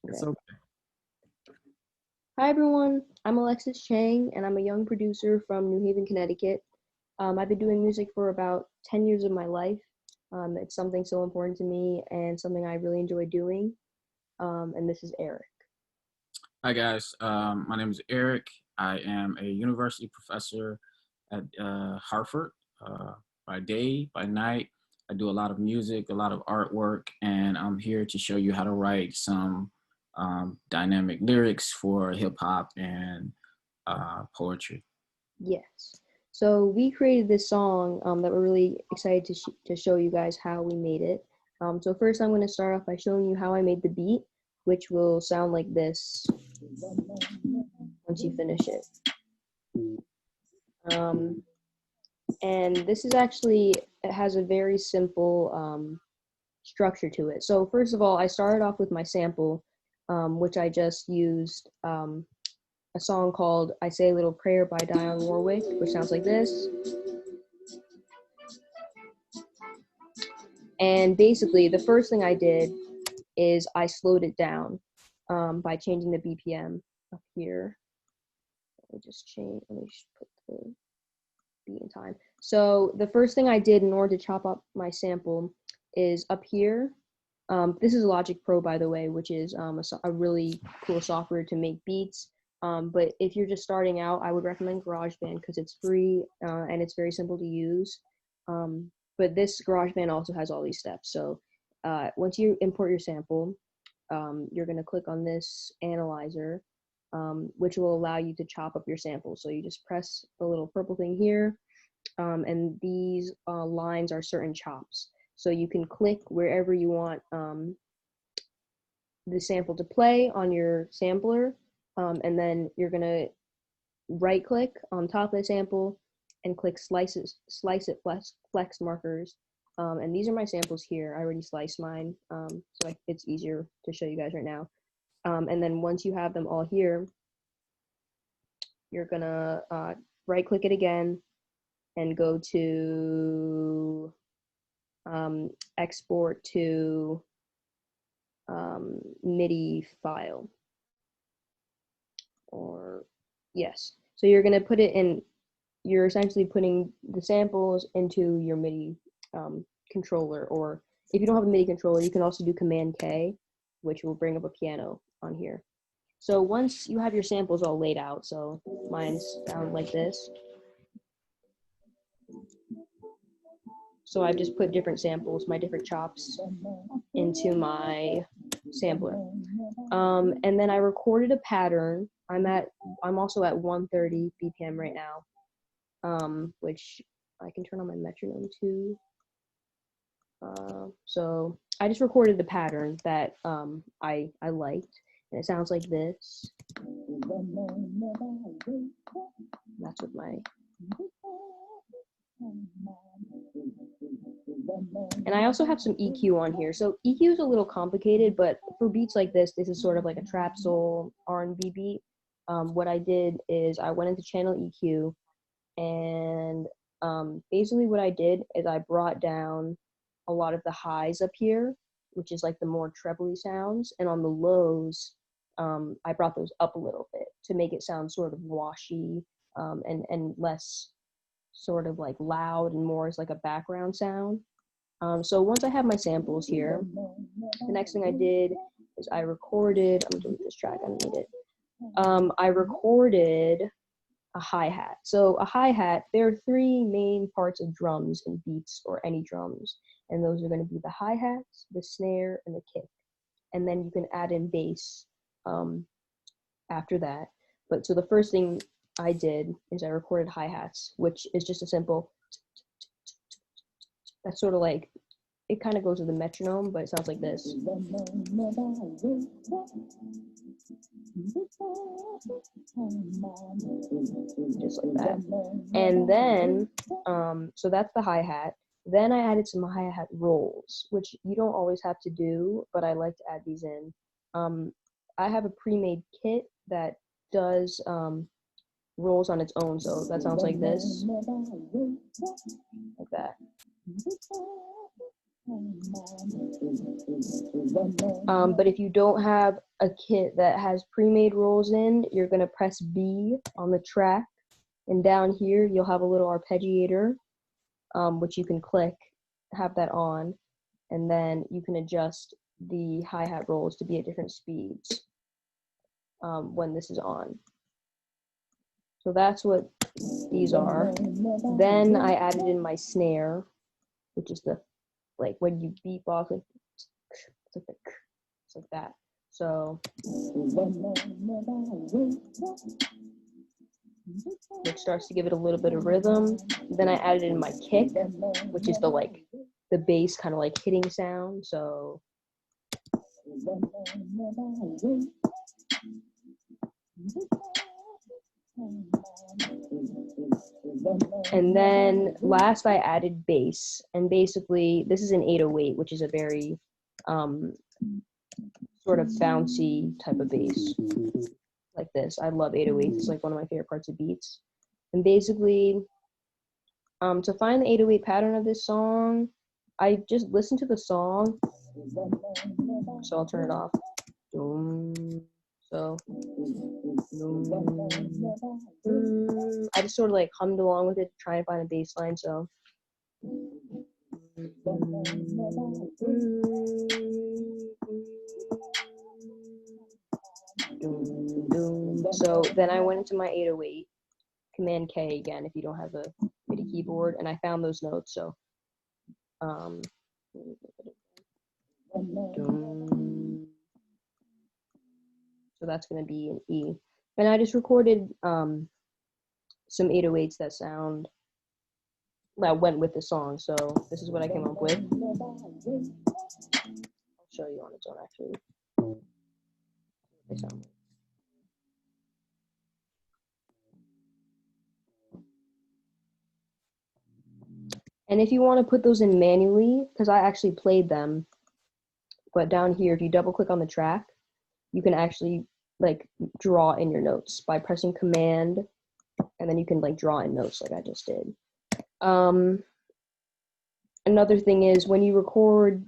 It's Okay. okay. Hi everyone, I'm Alexis Chang and I'm a young producer from New Haven, Connecticut. I've been doing music for about 10 years of my life. It's something so important to me and something I really enjoy doing. And this is Eric. Hi guys, my name is Eric. I am a university professor at Hartford. By day, by night, I do a lot of music, a lot of artwork, and I'm here to show you how to write some dynamic lyrics for hip hop and poetry. Yes. So we created this song that we're really excited to show you guys how we made it. So first I'm going to start off by showing you how I made the beat, which will sound like this once you finish it. And this is actually, it has a very simple structure to it. So first of all, I started off with my sample, which I just used a song called I Say a Little Prayer by Dionne Warwick, which sounds like this. And basically, the first thing I did is I slowed it down by changing the BPM up here. Let me just put the beat in time. So the first thing I did in order to chop up my sample is up here. This is Logic Pro, by the way, which is a really cool software to make beats. But if you're just starting out, I would recommend GarageBand because it's free and it's very simple to use. But this GarageBand also has all these steps. So once you import your sample, you're going to click on this analyzer, which will allow you to chop up your sample. So you just press the little purple thing here, and these lines are certain chops. So you can click wherever you want the sample to play on your sampler, and then you're going to right click on top of the sample and click slice it, flex markers. And these are my samples here. I already sliced mine, so it's easier to show you guys right now. And then once you have them all here, you're gonna right click it again and go to export to MIDI file. Or yes, so you're gonna put it in, you're essentially putting the samples into your MIDI controller, or if you don't have a MIDI controller, you can also do Command K, which will bring up a piano on here. So once you have your samples all laid out, so mine's sound like this. So I've just put different samples, my different chops, into my sampler. And then I recorded a pattern. I'm also at 130 BPM right now, which I can turn on my metronome too. So I just recorded the pattern that I liked, and it sounds like this. That's with my. And I also have some EQ on here. So EQ is a little complicated, but for beats like this is sort of like a trap soul R&B beat. What I did is I went into channel EQ, and basically what I did is I brought down a lot of the highs up here, which is like the more trebly sounds, and on the lows, I brought those up a little bit to make it sound sort of washy and less sort of like loud and more as like a background sound. So once I have my samples here, the next thing I did is I recorded, I'm gonna delete this track, I don't need it. I recorded a hi-hat. So a hi-hat, there are three main parts of drums in beats or any drums, and those are going to be the hi-hats, the snare, and the kick. And then you can add in bass after that. But so the first thing I did is I recorded hi-hats, which is just a simple, that's sort of like, it kind of goes with the metronome, but it sounds like this. Just like that. And then, so that's the hi-hat. Then I added some hi-hat rolls, which you don't always have to do, but I like to add these in. I have a pre-made kit that does rolls on its own, so that sounds like this. Like that. But if you don't have a kit that has pre-made rolls in, you're gonna press B on the track, and down here you'll have a little arpeggiator, which you can click, have that on, and then you can adjust the hi-hat rolls to be at different speeds when this is on. So that's what these are. Then I added in my snare, which is the, like when you beat off, like, it's like that. So it starts to give it a little bit of rhythm. Then I added in my kick, which is the like the bass kind of like hitting sound. So and then last I added bass, and basically this is an 808, which is a very sort of bouncy type of bass like this. I love 808s. It's like one of my favorite parts of beats. And basically to find the 808 pattern of this song, I just listened to the song, so I'll turn it off. So I just sort of like hummed along with it to try and find a bass line. So so then I went into my 808, Command K again if you don't have a MIDI keyboard, and I found those notes. So so that's going to be an E. And I just recorded some 808s that went with the song. So this is what I came up with. I'll show you on its own actually. They sound like. And if you want to put those in manually, because I actually played them, but down here, if you double click on the track, you can actually like draw in your notes by pressing Command, and then you can like draw in notes like I just did. Another thing is when you record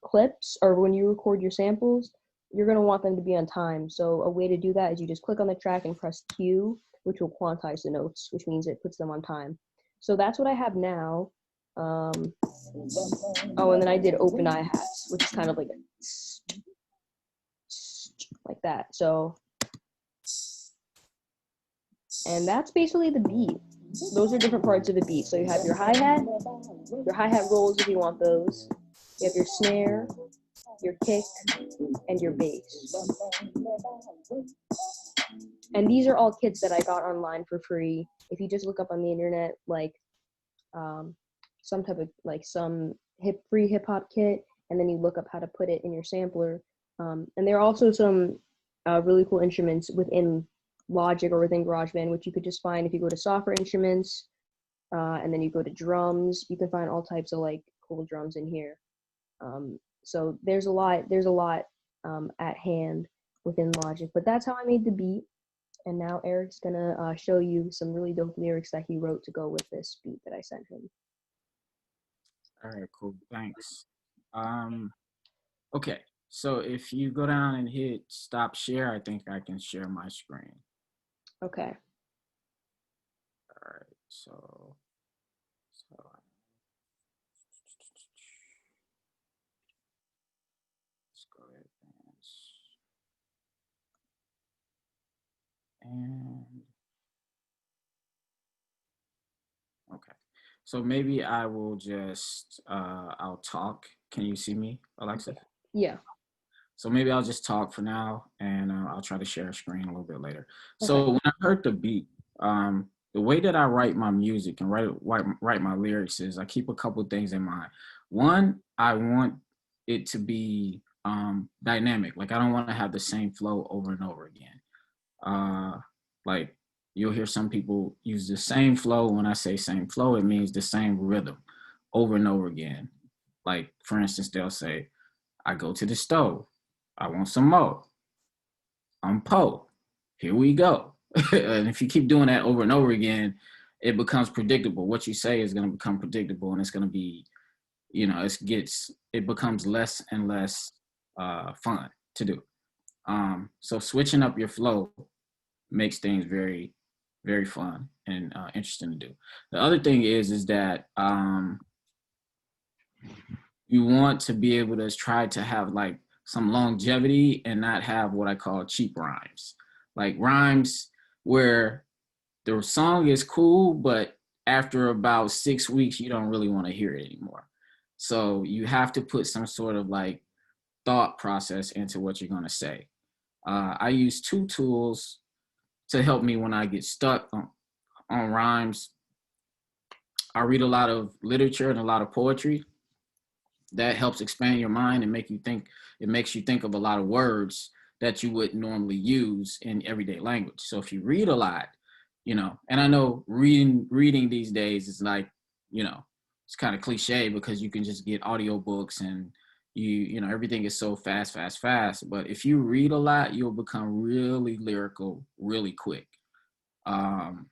clips or when you record your samples, you're going to want them to be on time. So a way to do that is you just click on the track and press Q, which will quantize the notes, which means it puts them on time. So that's what I have now. Oh, and then I did open hi-hats, which is kind of like that. So, and that's basically the beat. Those are different parts of the beat. So you have your hi-hat rolls if you want those. You have your snare, your kick, and your bass. And these are all kits that I got online for free. If you just look up on the internet, like some type of like some free hip hop kit, and then you look up how to put it in your sampler. And there are also some really cool instruments within Logic or within GarageBand, which you could just find if you go to software instruments, and then you go to drums. You can find all types of like cool drums in here. So there's a lot at hand within Logic, but that's how I made the beat. And now Eric's gonna show you some really dope lyrics that he wrote to go with this beat that I sent him. All right, cool, thanks. Okay, so if you go down and hit stop share, I think I can share my screen. Okay. All right, so let's go ahead and okay. So maybe I will just I'll talk. Can you see me, Alexis? Yeah. So maybe I'll just talk for now, and I'll try to share a screen a little bit later. So when I heard the beat, the way that I write my music and write my lyrics is I keep a couple things in mind. One, I want it to be dynamic. Like I don't want to have the same flow over and over again. Like you'll hear some people use the same flow. When I say same flow, it means the same rhythm over and over again. Like for instance, they'll say, I go to the stove. I want some more. I'm Po. Here we go. And if you keep doing that over and over again, it becomes predictable. What you say is going to become predictable, and it's going to be, you know, it becomes less and less fun to do. So switching up your flow makes things very, very fun and interesting to do. The other thing is that you want to be able to try to have like some longevity and not have what I call cheap rhymes, like rhymes where the song is cool, but after about 6 weeks, you don't really want to hear it anymore. So you have to put some sort of like thought process into what you're going to say. I use two tools to help me when I get stuck on rhymes. I read a lot of literature and a lot of poetry. That helps expand your mind and make you think. It makes you think of a lot of words that you would normally use in everyday language. So if you read a lot, you know, and I know reading these days is like, you know, it's kind of cliche because you can just get audiobooks and you know, everything is so fast, fast, fast. But if you read a lot, you'll become really lyrical really quick. Um,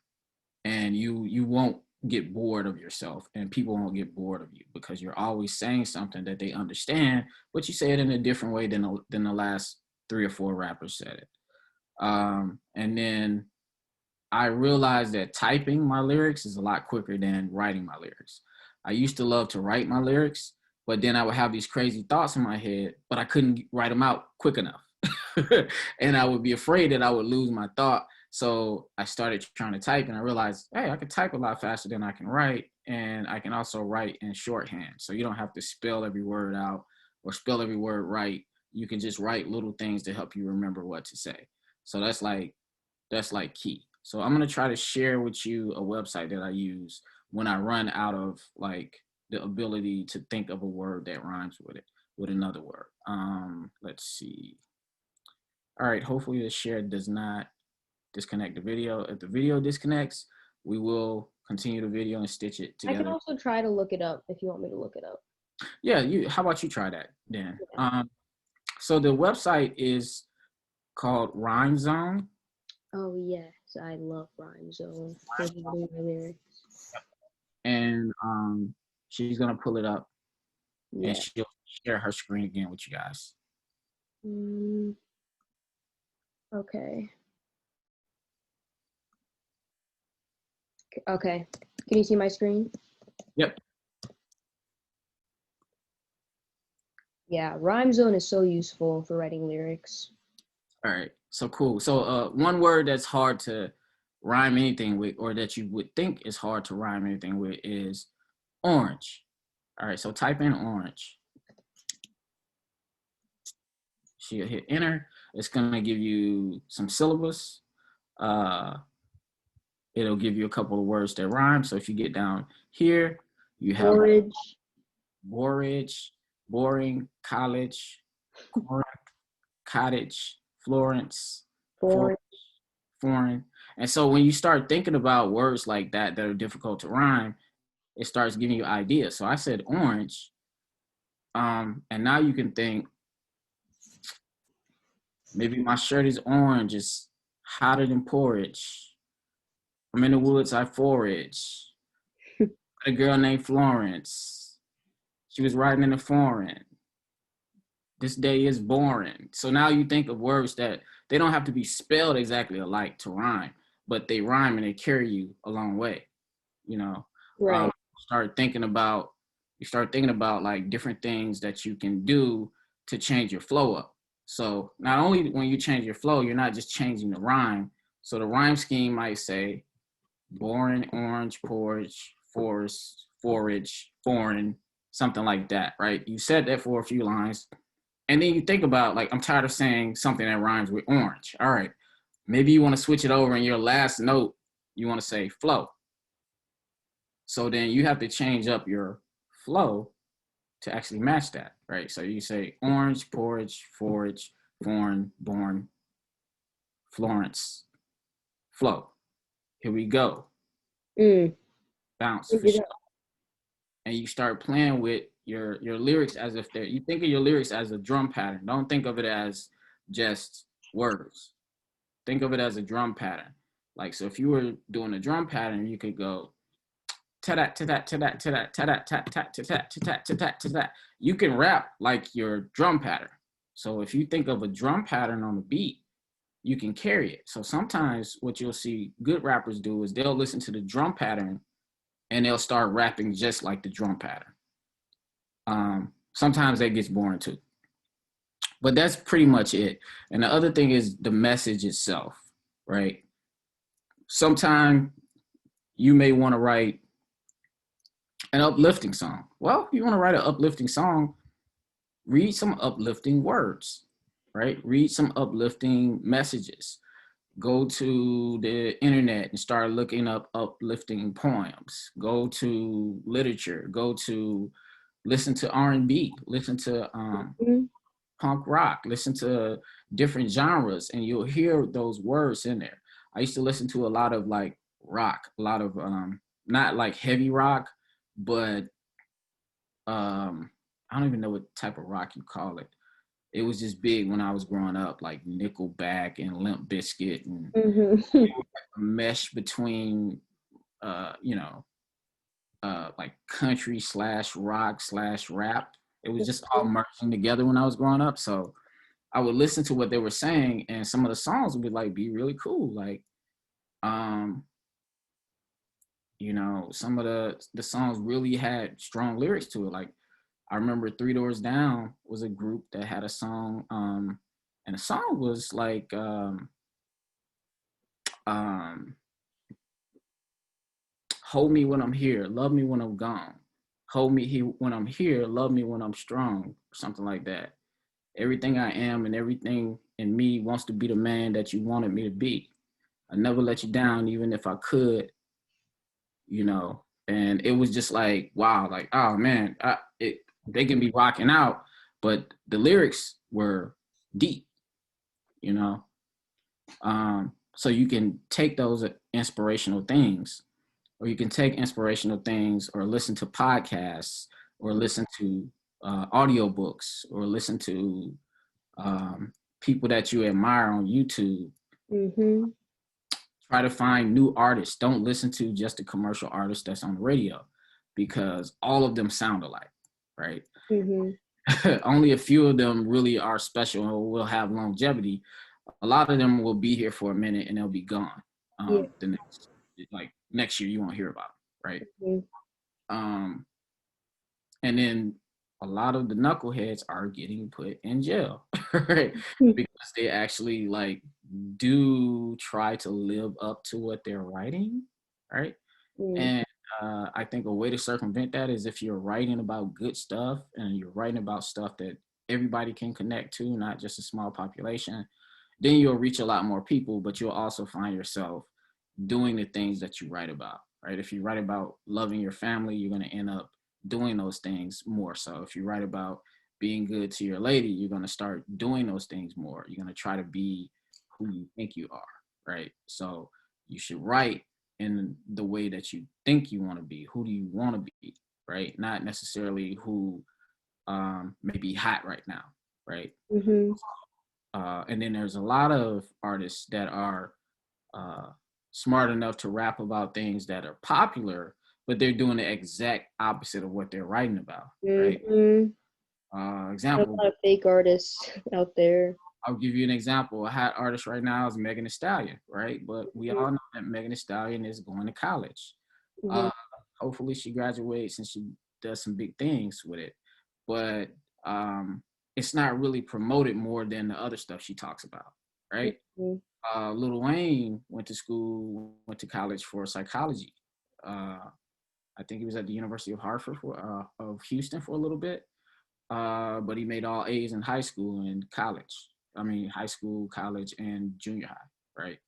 and you won't get bored of yourself, and people won't get bored of you because you're always saying something that they understand, but you say it in a different way than the last three or four rappers said it. And then I realized that typing my lyrics is a lot quicker than writing my lyrics. I used to love to write my lyrics, but then I would have these crazy thoughts in my head, but I couldn't write them out quick enough. And I would be afraid that I would lose my thought. So I started trying to type, and I realized, hey, I can type a lot faster than I can write. And I can also write in shorthand. So you don't have to spell every word out or spell every word right. You can just write little things to help you remember what to say. So that's like key. So I'm gonna try to share with you a website that I use when I run out of like the ability to think of a word that rhymes with it with another word. Let's see. All right, hopefully the share does not disconnect the video. If the video disconnects, we will continue the video and stitch it I can together. also try to look it up if you want me to look it up. Yeah, how about you try that then? Yeah. So the website is called Rhyme Zone, Oh yes, I love Rhyme Zone. Those are my lyrics. and she's gonna pull it up and Yeah. she'll share her screen again with you guys. Mm, okay. Okay. Can you see my screen? Yep. Yeah, Rhyme Zone is so useful for writing lyrics. All right. So cool. So one word that's hard to rhyme anything with, or that you would think is hard to rhyme anything with, is orange. All right. So type in orange. She'll hit enter. It's gonna give you some syllabus. Uh, it'll give you a couple of words that rhyme. So if you get down here, you have Forage. borage, boring, college, corn, cottage, Florence, for, Foreign. foreign. And so when you start thinking about words like that that are difficult to rhyme, it starts giving you ideas. So I said orange, and now you can think maybe my shirt is orange. It's hotter than porridge. I'm in the woods, I forage. A girl named Florence. She was riding in a foreign. This day is boring. So now you think of words that they don't have to be spelled exactly alike to rhyme, but they rhyme and they carry you a long way. You know, Right. start thinking about you start thinking about like different things that you can do to change your flow up. So not only when you change your flow, you're not just changing the rhyme. So the rhyme scheme might say boring, orange, porridge, forest, forage, foreign, something like that, right? You said that for a few lines. And then you think about, like, I'm tired of saying something that rhymes with orange. All right, maybe you want to switch it over in your last note. You want to say flow. So then you have to change up your flow to actually match that, right? So you say orange, porridge, forage, foreign, born, Florence, flow. Here we go. Mm. Bounce for Figure sure. it out. And you start playing with your lyrics as if they're, you think of your lyrics as a drum pattern. Don't think of it as just words. Think of it as a drum pattern. Like, so if you were doing a drum pattern, you could go ta-dat, ta-dat, ta-dat, ta-dat, ta-dat, ta-tat, ta-tat, ta-tat, ta-tat, ta-tat. You can rap like your drum pattern. So if you think of a drum pattern on the beat, you can carry it. So sometimes what you'll see good rappers do is they'll listen to the drum pattern and they'll start rapping just like the drum pattern. Sometimes that gets boring too, but that's pretty much it. And the other thing is the message itself, right? Sometimes you may want to write an uplifting song. Well, you want to write an uplifting song, read some uplifting words, right? Read some uplifting messages. Go to the internet and start looking up uplifting poems. Go to literature. Go to listen to R&B. Listen to Mm-hmm. punk rock. Listen to different genres, and you'll hear those words in there. I used to listen to a lot of like rock, a lot of not like heavy rock, but I don't even know what type of rock you call it. It was just big when I was growing up, like Nickelback and Limp Bizkit, and Mm-hmm. a mesh between, you know, like country slash rock slash rap. It was just all merging together when I was growing up. So I would listen to what they were saying, and some of the songs would like be really cool. Like, um, you know, some of the songs really had strong lyrics to it. Like, I remember Three Doors Down was a group that had a song, and the song was like, um, "Hold me when I'm here, love me when I'm gone, hold me when I'm here, love me when I'm strong," or something like that. Everything I am and everything in me wants to be the man that you wanted me to be. I never let you down, even if I could, you know. And it was just like, wow, like, oh man, they can be rocking out, but the lyrics were deep, you know. So you can take those inspirational things, or you can take inspirational things, or listen to podcasts, or listen to audiobooks, or listen to people that you admire on YouTube. Mm-hmm. Try to find new artists. Don't listen to just the commercial artists that's on the radio, because all of them sound alike, right? Mm-hmm. Only a few of them really are special and will have longevity. A lot of them will be here for a minute and they'll be gone. Yeah. The next, like next year, you won't hear about them, right? Mm-hmm. Um, and then a lot of the knuckleheads are getting put in jail, right? Because they actually like do try to live up to what they're writing, right? Mm-hmm. And I think a way to circumvent that is if you're writing about good stuff and you're writing about stuff that everybody can connect to, not just a small population, then you'll reach a lot more people, but you'll also find yourself doing the things that you write about, right? If you write about loving your family, you're going to end up doing those things more. So if you write about being good to your lady, you're going to start doing those things more. You're going to try to be who you think you are, right? So you should write in the way that you think you want to be. Who do you want to be, right? Not necessarily who may be hot right now, right? Mm-hmm. And then there's a lot of artists that are uh, smart enough to rap about things that are popular, but they're doing the exact opposite of what they're writing about, right? Mm-hmm. A Example, lot of fake artists out there. I'll give you an example. A hot artist right now is Megan Thee Stallion, right? But we all know that Megan Thee Stallion is going to college. Mm-hmm. Uh, Hopefully she graduates and she does some big things with it. But it's not really promoted more than the other stuff she talks about, right? Mm-hmm. Lil Wayne went to college for psychology. Uh, I think he was at the University of Hartford of Houston for a little bit. But he made all A's in high school and college. I mean, high school, college, and junior high,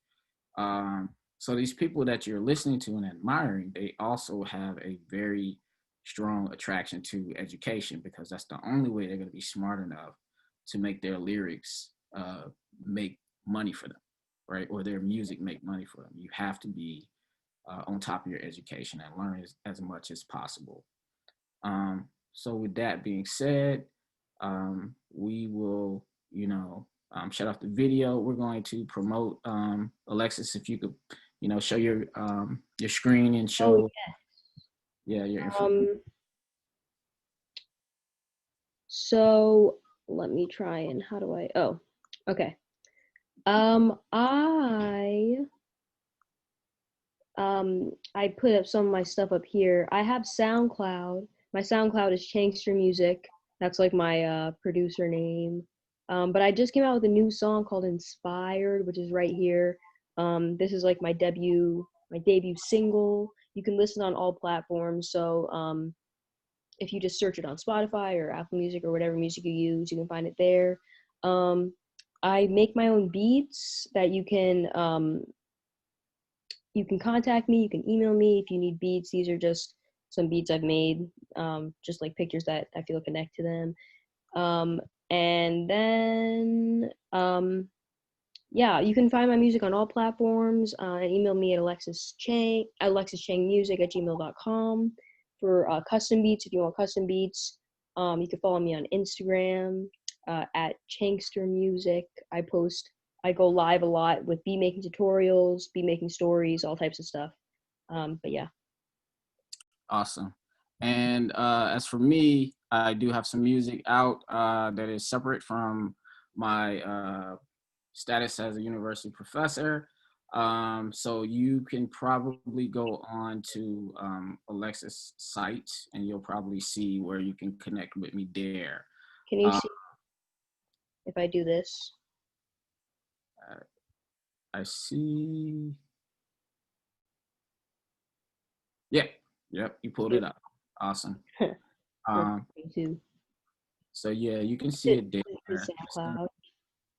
right? So these people that you're listening to and admiring, they also have a very strong attraction to education, because that's the only way they're going to be smart enough to make their lyrics make money for them, right? Or their music make money for them. You have to be on top of your education and learn as much as possible. So with that being said, we will, shut off the video. We're going to promote Alexis, if you could, show your screen and Oh show, yeah, your yeah. info. So let me try and how do I? Oh, okay. I put up some of my stuff up here. I have SoundCloud. My SoundCloud is Changster Music. That's like my producer name. But I just came out with a new song called Inspired, which is right here. This is like my debut single. You can listen on all platforms. So if you just search it on Spotify or Apple Music or whatever music you use, you can find it there. I make my own beats that you can contact me, you can email me if you need beats. These are just some beats I've made, just like pictures that I feel connect to them. And then, yeah, you can find my music on all platforms and email me at alexis.changmusic@gmail.com for custom beats if you want custom beats. You can follow me on Instagram at Changster Music. I go live a lot with beat making tutorials, beat making stories, all types of stuff. But yeah. Awesome. And as for me, I do have some music out that is separate from my status as a university professor. So you can probably go on to Alexis' site and you'll probably see where you can connect with me there. Can you Uh, see if I do this? I see. Yep. Yep. You pulled it up. Awesome. That's Um, too. so yeah, you can see It, it there. it's SoundCloud.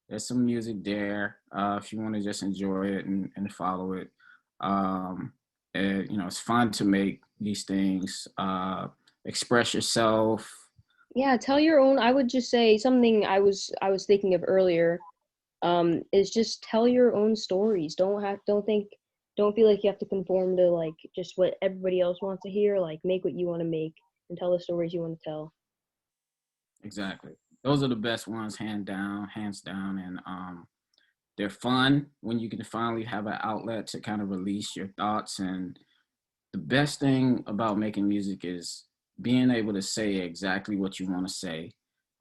There's some music there if you want to just enjoy it and follow it. And it's fun to make these things. Express yourself. Yeah, tell your own. I would just say something I was thinking of earlier. Is just tell your own stories. Don't feel like you have to conform to like just what everybody else wants to hear. Like make what you want to make and tell the stories you want to tell. Exactly. Those are the best ones, hands down, and they're fun when you can finally have an outlet to kind of release your thoughts. And the best thing about making music is being able to say exactly what you want to say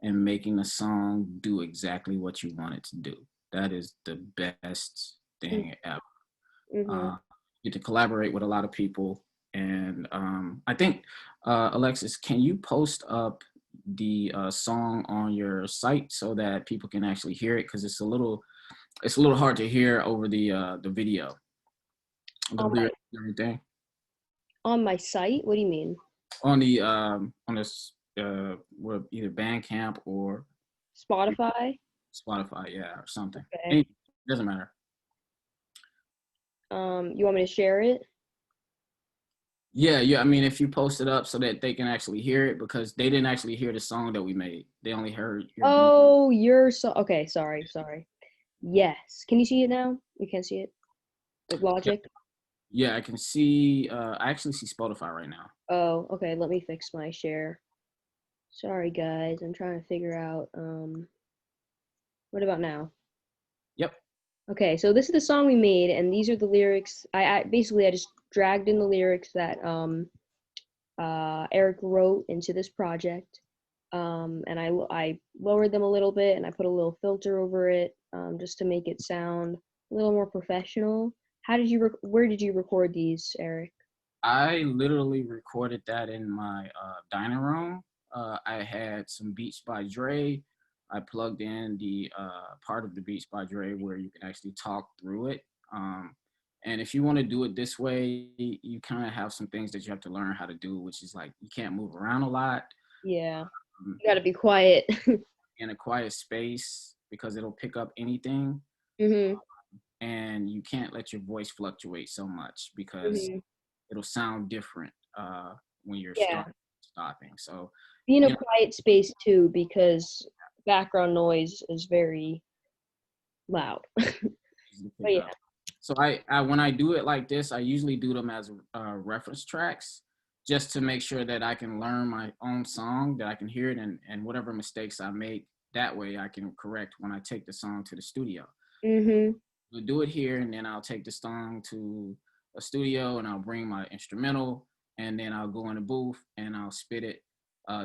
and making a song do exactly what you want it to do. That is the best thing ever. Mm-hmm. Uh, you get to collaborate with a lot of people. And I think, Alexis, can you post up the song on your site so that people can actually hear it? Because it's a little hard to hear over the video, the On my lyrics and everything. on my site. What do you mean? On this either Bandcamp or Spotify. Spotify, yeah, or something. Okay. Any, doesn't matter. You want me to share it? Yeah, yeah. I mean, if you post it up so that they can actually hear it, because they didn't actually hear the song that we made. They only heard your beat. Oh, you're so okay. Sorry. Yes. Can you see it now? You can't see it. With Yeah, Logic. yeah, I can see. I actually see Spotify right now. Oh, okay. Let me fix my share. Sorry, guys. I'm trying to figure out. What about now? Yep. Okay, so this is the song we made, and these are the lyrics. I basically I just dragged in the lyrics that Eric wrote into this project, and I lowered them a little bit, and I put a little filter over it, just to make it sound a little more professional. Where did you record these, Eric? I literally recorded that in my dining room. I had some Beats by Dre. I plugged in the part of the Beats by Dre where you can actually talk through it. Um, and if you want to do it this way, you kind of have some things that you have to learn how to do, which is like you can't move around a lot Yeah, um, you gotta be quiet. in a quiet space because it'll pick up anything. Mhm. And you can't let your voice fluctuate so much because Mhm. it'll sound different when you're Yeah, stopping. So, be in a you know, quiet space too, because background noise is very loud. easy to But pick yeah. up. So I when I do it like this, I usually do them as reference tracks just to make sure that I can learn my own song, that I can hear it, and whatever mistakes I make, that way I can correct when I take the song to the studio. Mhm. we'll do it here, and then I'll take the song to a studio, and I'll bring my instrumental, and then I'll go in the booth and I'll spit it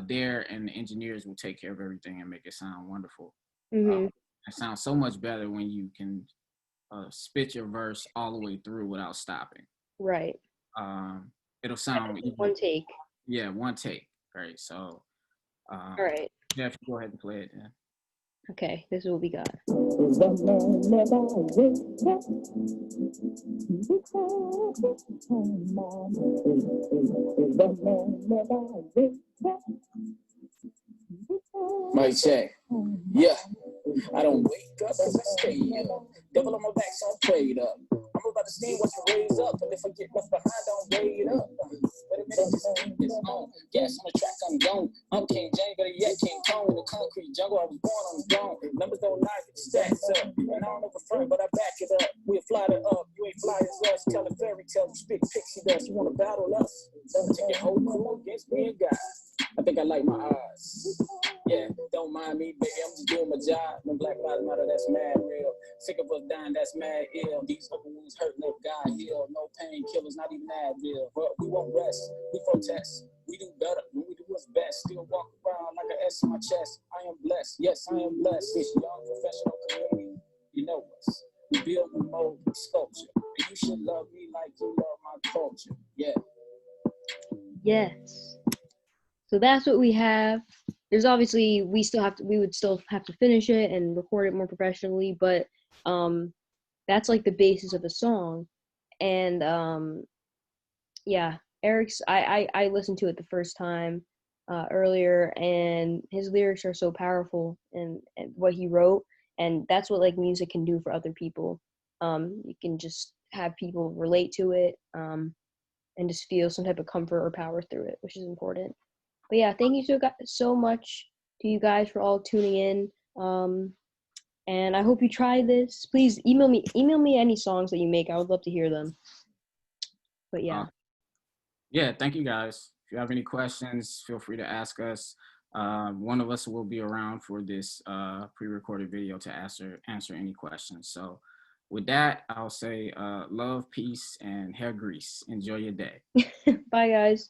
there, and the engineers will take care of everything and make it sound wonderful. Uh, Mm-hmm. it sounds so much better when you can spit your verse all the way through without stopping. Right. Um, it'll sound even, One take. yeah, one take, right? So All um, right. yeah, if you go ahead and play it, then. Okay, this is what we got. Mic check. Yeah, I don't wake up cause I stay up. Devil on my back, so I'm prayed up. I'm about to steam what you raise up. And if I get left behind, don't wait up. Wait a minute, this thing is on. Gas on the track, I'm gone. I'm King James, better yet King Kong. In the concrete jungle, I was born on the throne. Numbers don't lie, get stacks up. And I don't know for front, but I back it up. We'll fly it up. You ain't fly as us. Telling fairy tales, you spit pixie dust. You wanna battle us? Take your whole crew against me and God. I think I like my odds. Yeah, don't mind me, baby. I'm just doing my job. When Black Lives Matter, that's mad real. Sick of us dying, that's mad ill. These open wounds hurting if God heal. No pain killers, not even that real. But we won't rest. We protest. We do better when we do what's best. Still walk around like an S on my chest. I am blessed. Yes, I am blessed. This young professional community, you know us. We build and mold sculpture. And you should love me like you love my culture. Yeah. Yes. So that's what we have. There's obviously we would still have to finish it and record it more professionally, but that's like the basis of the song. And yeah, Eric's I listened to it the first time earlier, and his lyrics are so powerful, and what he wrote, and that's what like music can do for other people. You can just have people relate to it, and just feel some type of comfort or power through it, which is important. But yeah, thank you so much to you guys for all tuning in. And I hope you try this. Please email me any songs that you make. I would love to hear them. But Uh, yeah. yeah, thank you guys. If you have any questions, feel free to ask us. One of us will be around for this pre-recorded video to answer any questions. So with that, I'll say love, peace, and hair grease. Enjoy your day. Bye guys.